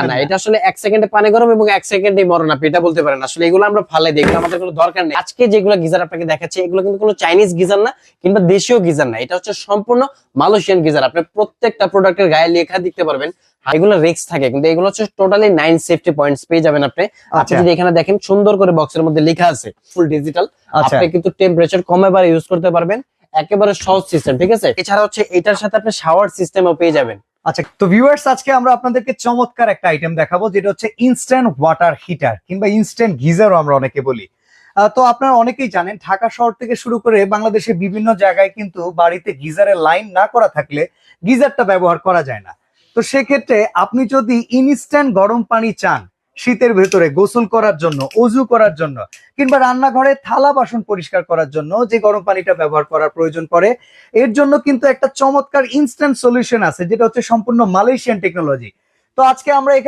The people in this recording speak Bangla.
না, এটা আসলে 1 সেকেন্ডে পানি গরম এবং 1 সেকেন্ডে মরণ, আপনি এটা বলতে পারেন। আসলে এগুলো আমরা ফালাই দিই, এগুলো আমাদের কোনো দরকার নেই। আজকে যেগুলো গিজার আপনাকে দেখাচ্ছি, এগুলো কিন্তু কোনো চাইনিজ গিজার না কিংবা দেশীয় গিজার না, এটা হচ্ছে সম্পূর্ণ মালয়েশিয়ান গিজার। আপনি প্রত্যেকটা প্রোডাক্টের গায়ে লেখা দেখতে পারবেন, এগুলো রিস্ক থাকে, কিন্তু এগুলো হচ্ছে টোটালি 9 সেফটি পয়েন্টস পেয়ে যাবেন আপনি। আপনি যদি এখানে দেখেন সুন্দর করে বক্সের মধ্যে লেখা আছে ফুল ডিজিটাল, আপনি কিন্তু টেম্পারেচার কমে বাড়ে ইউজ করতে পারবেন, একেবারে সহজ সিস্টেম, ঠিক আছে। এছাড়া হচ্ছে এটার সাথে আপনি শাওয়ার সিস্টেমও পেয়ে যাবেন। আচ্ছা, তো ভিউয়ার্স, আজকে আমরা আপনাদেরকে চমৎকার একটা আইটেম দেখাবো, যেটা হচ্ছে ইনস্ট্যান্ট ওয়াটার হিটার কিংবা ইনস্ট্যান্ট গিজারও আমরা অনেকে বলি। তো আপনারা অনেকেই জানেন, ঢাকা শহর থেকে শুরু করে বাংলাদেশের বিভিন্ন জায়গায় কিন্তু বাড়িতে গিজারের লাইন না করা থাকলে গিজারটা ব্যবহার করা যায় না। তো সেক্ষেত্রে আপনি যদি ইনস্ট্যান্ট গরম পানি চান শীতের ভেতরে গোসল করার জন্য, অজু করার জন্য, কিংবা রান্নাঘরে থালা বাসন পরিষ্কার করার জন্য যে গরম পানিটা ব্যবহার করার প্রয়োজন পড়ে, এর জন্য কিন্তু একটা চমৎকার ইনস্ট্যান্ট সলিউশন আছে, যেটা হচ্ছে সম্পূর্ণ মালয়েশিয়ান টেকনোলজি। তো আজকে আমরা